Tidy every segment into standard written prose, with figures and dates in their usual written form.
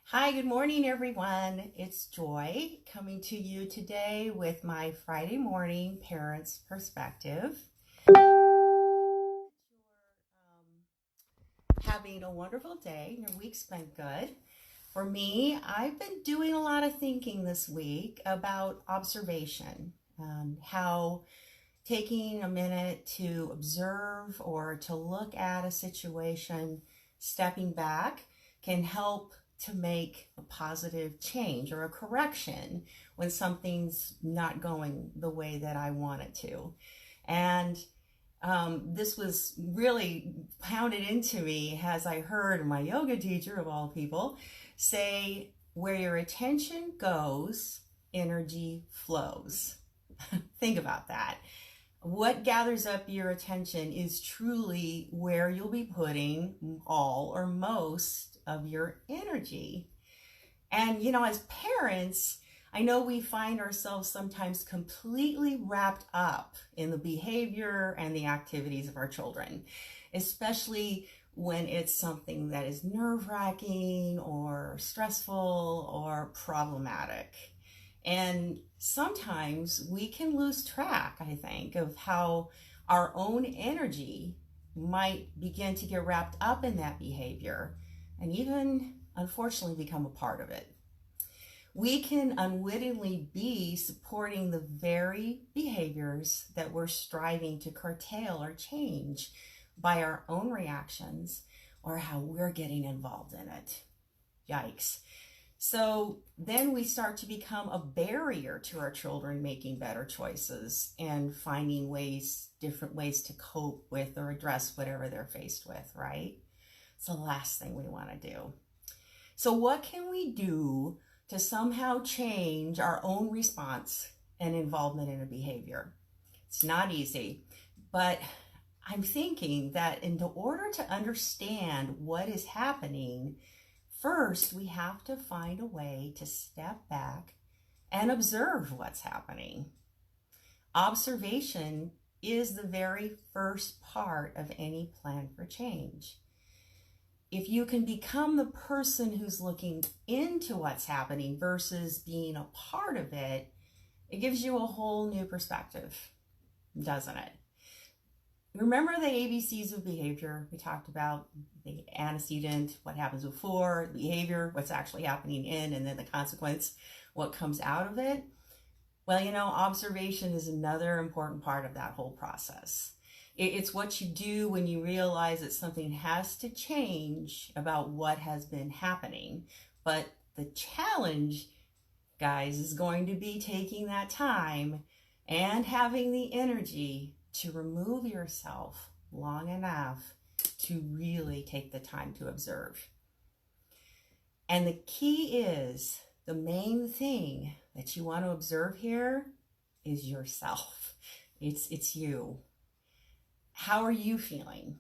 Hi, good morning, everyone. It's Joy coming to you today with my Friday morning parents' perspective. Having a wonderful day. Your week's been good. For me, I've been doing a lot of thinking this week about observation, how taking a minute to observe or to look at a situation, stepping back, can help to make a positive change or a correction when something's not going the way that I want it to. And this was really pounded into me as I heard my yoga teacher, of all people, say, where your attention goes, energy flows. Think about that. What gathers up your attention is truly where you'll be putting all or most of your energy. And, as parents, I know we find ourselves sometimes completely wrapped up in the behavior and the activities of our children, especially when it's something that is nerve-wracking or stressful or problematic. And sometimes we can lose track, I think, of how our own energy might begin to get wrapped up in that behavior and even, unfortunately, become a part of it. We can unwittingly be supporting the very behaviors that we're striving to curtail or change by our own reactions or how we're getting involved in it. Yikes. So then we start to become a barrier to our children making better choices and finding different ways to cope with or address whatever they're faced with, right? It's the last thing we want to do. So what can we do to somehow change our own response and involvement in a behavior? It's not easy, but I'm thinking that in order to understand what is happening, first, we have to find a way to step back and observe what's happening. Observation is the very first part of any plan for change. If you can become the person who's looking into what's happening versus being a part of it, it gives you a whole new perspective, doesn't it? Remember the ABCs of behavior? We talked about the antecedent, what happens before, the behavior, what's actually happening in, and then the consequence, what comes out of it. Well, observation is another important part of that whole process. It's what you do when you realize that something has to change about what has been happening. But the challenge, guys, is going to be taking that time and having the energy to remove yourself long enough to really take the time to observe. And the key is, the main thing that you want to observe here is yourself. It's you. How are you feeling?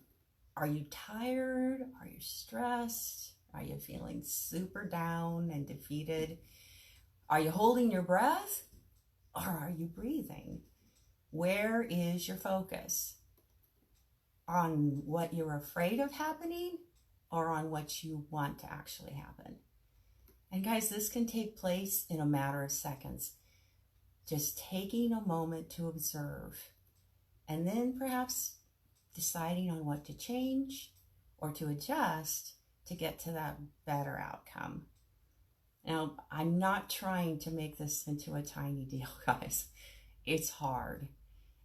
Are you tired? Are you stressed? Are you feeling super down and defeated? Are you holding your breath? Or are you breathing? Where is your focus? On what you're afraid of happening or on what you want to actually happen? And guys, this can take place in a matter of seconds. Just taking a moment to observe and then perhaps deciding on what to change or to adjust to get to that better outcome. Now, I'm not trying to make this into a tiny deal, guys. It's hard.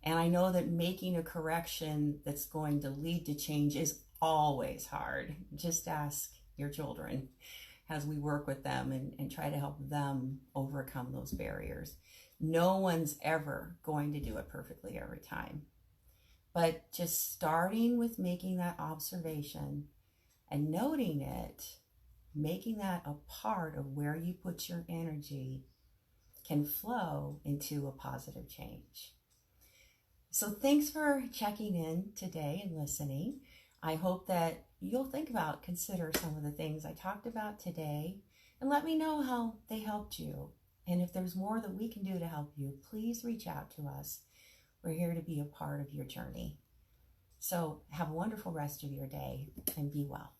And I know that making a correction that's going to lead to change is always hard. Just ask your children as we work with them and try to help them overcome those barriers. No one's ever going to do it perfectly every time. But just starting with making that observation and noting it, making that a part of where you put your energy, can flow into a positive change. So thanks for checking in today and listening. I hope that you'll consider some of the things I talked about today and let me know how they helped you. And if there's more that we can do to help you, please reach out to us. We're here to be a part of your journey. So have a wonderful rest of your day and be well.